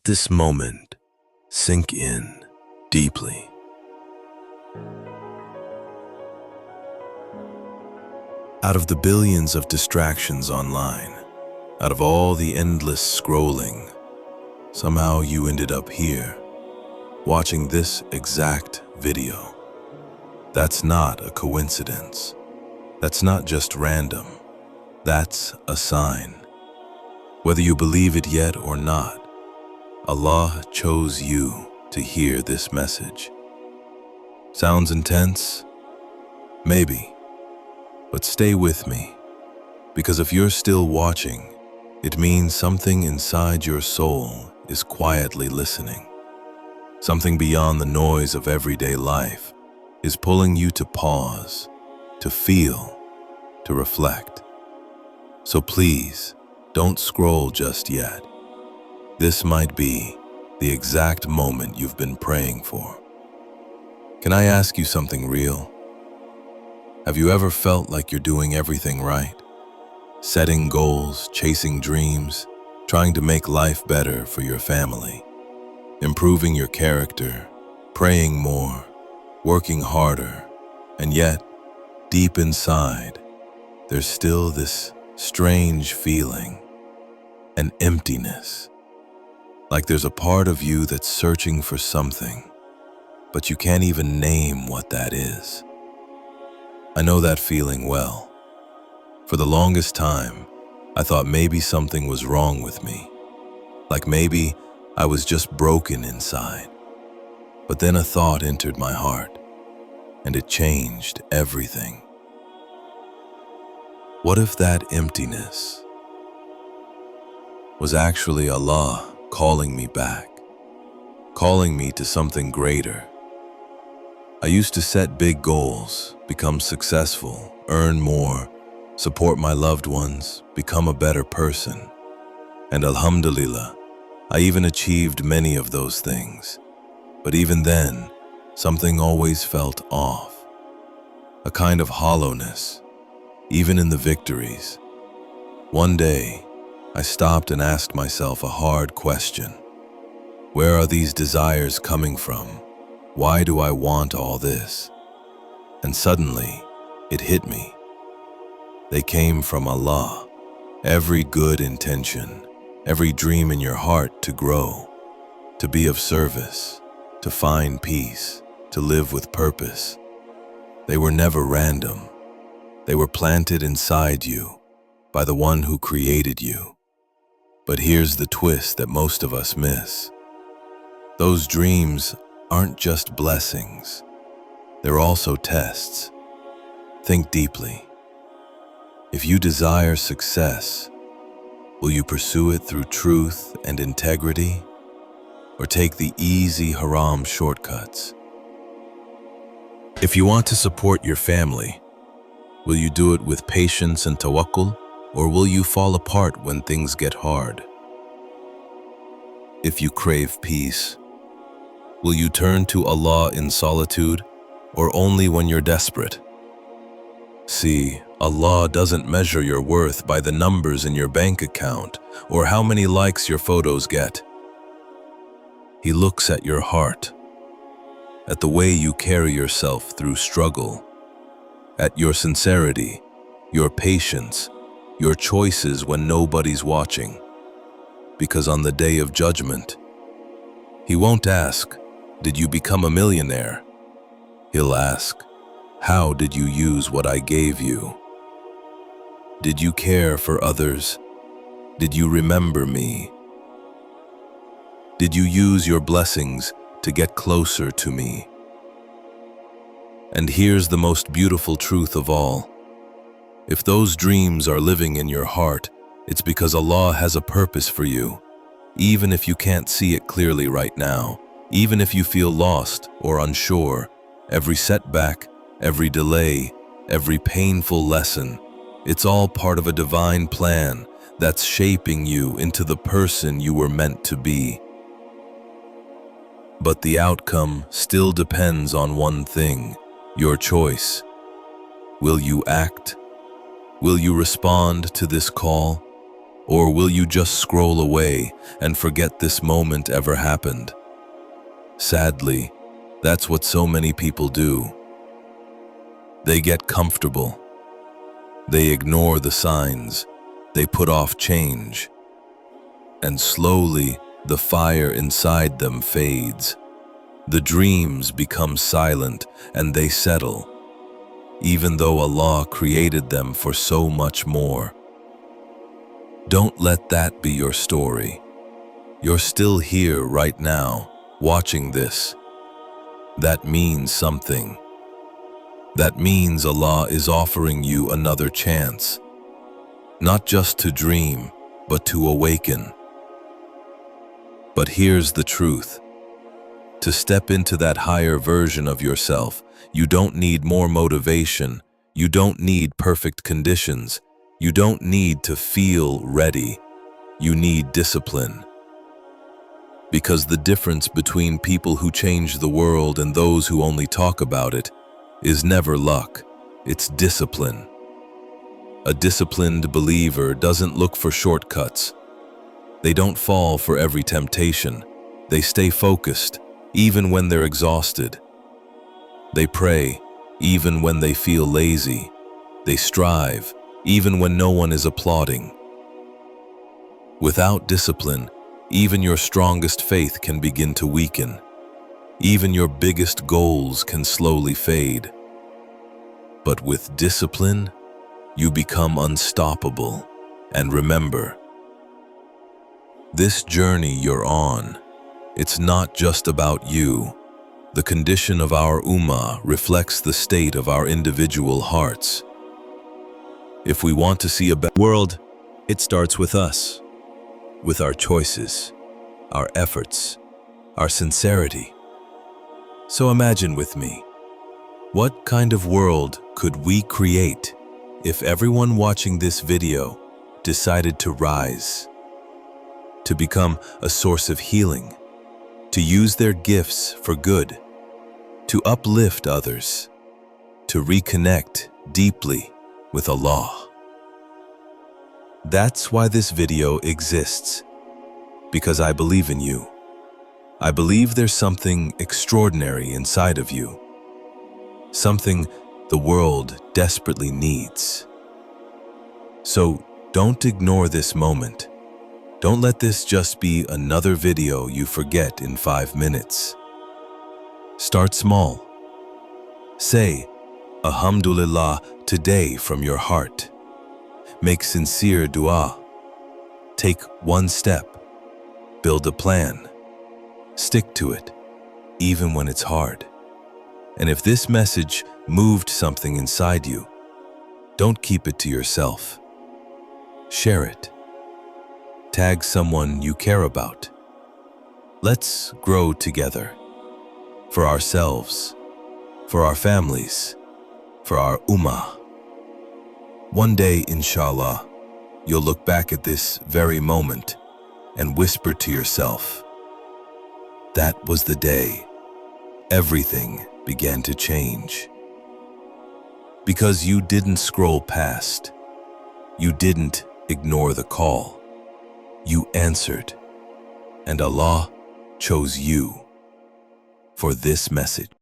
this moment sink in deeply. Out of the billions of distractions online, out of all the endless scrolling, somehow you ended up here, watching this exact video. That's not a coincidence. That's not just random. That's a sign. Whether you believe it yet or not, Allah chose you to hear this message. Sounds intense? Maybe. But stay with me, because if you're still watching, it means something inside your soul is quietly listening. Something beyond the noise of everyday life is pulling you to pause, to feel, to reflect. So please, don't scroll just yet. This might be the exact moment you've been praying for. Can I ask you something real? Have you ever felt like you're doing everything right? Setting goals, chasing dreams, trying to make life better for your family, improving your character, praying more, working harder, and yet, deep inside, there's still this strange feeling, an emptiness. Like there's a part of you that's searching for something, but you can't even name what that is. I know that feeling well. For the longest time, I thought maybe something was wrong with me. Like maybe I was just broken inside. But then a thought entered my heart, and it changed everything. What if that emptiness was actually Allah calling me back, calling me to something greater? I used to set big goals, become successful, earn more, support my loved ones, become a better person. And Alhamdulillah, I even achieved many of those things. But even then, something always felt off. A kind of hollowness, even in the victories. One day, I stopped and asked myself a hard question. Where are these desires coming from? Why do I want all this? And suddenly, it hit me. They came from Allah. Every good intention, every dream in your heart to grow, to be of service, to find peace, to live with purpose. They were never random. They were planted inside you by the one who created you. But here's the twist that most of us miss. Those dreams aren't just blessings. They're also tests. Think deeply. If you desire success, will you pursue it through truth and integrity, or take the easy haram shortcuts? If you want to support your family, will you do it with patience and tawakkul, or will you fall apart when things get hard? If you crave peace, will you turn to Allah in solitude, or only when you're desperate? See, Allah doesn't measure your worth by the numbers in your bank account or how many likes your photos get. He looks at your heart, at the way you carry yourself through struggle, at your sincerity, your patience, your choices when nobody's watching. Because on the day of judgment, He won't ask, "Did you become a millionaire?" He'll ask, "How did you use what I gave you? Did you care for others? Did you remember me? Did you use your blessings to get closer to me?" And here's the most beautiful truth of all. If those dreams are living in your heart, it's because Allah has a purpose for you, even if you can't see it clearly right now, even if you feel lost or unsure. Every setback, every delay, every painful lesson, it's all part of a divine plan that's shaping you into the person you were meant to be. But the outcome still depends on one thing: your choice. Will you act? Will you respond to this call? Or will you just scroll away and forget this moment ever happened? Sadly, that's what so many people do. They get comfortable. They ignore the signs. They put off change. And slowly, the fire inside them fades. The dreams become silent and they settle, even though Allah created them for so much more. Don't let that be your story. You're still here right now, watching this. That means something. That means Allah is offering you another chance. Not just to dream, but to awaken. But here's the truth. To step into that higher version of yourself, you don't need more motivation. You don't need perfect conditions. You don't need to feel ready. You need discipline. Because the difference between people who change the world and those who only talk about it is never luck, it's discipline. A disciplined believer doesn't look for shortcuts. They don't fall for every temptation. They stay focused, even when they're exhausted. They pray, even when they feel lazy. They strive, even when no one is applauding. Without discipline, even your strongest faith can begin to weaken. Even your biggest goals can slowly fade. But with discipline, you become unstoppable. And remember, this journey you're on, it's not just about you. The condition of our ummah reflects the state of our individual hearts. If we want to see a better world, it starts with us, with our choices, our efforts, our sincerity. So imagine with me, what kind of world could we create if everyone watching this video decided to rise, to become a source of healing, to use their gifts for good, to uplift others, to reconnect deeply with Allah? That's why this video exists, because I believe in you. I believe there's something extraordinary inside of you, something the world desperately needs. So don't ignore this moment. Don't let this just be another video you forget in 5 minutes. Start small. Say, Alhamdulillah, today from your heart. Make sincere dua. Take one step. Build a plan. Stick to it, even when it's hard. And if this message moved something inside you, don't keep it to yourself. Share it. Tag someone you care about. Let's grow together. For ourselves, for our families, for our ummah. One day, inshallah, you'll look back at this very moment and whisper to yourself, that was the day everything began to change. Because you didn't scroll past. You didn't ignore the call. You answered, and Allah chose you for this message.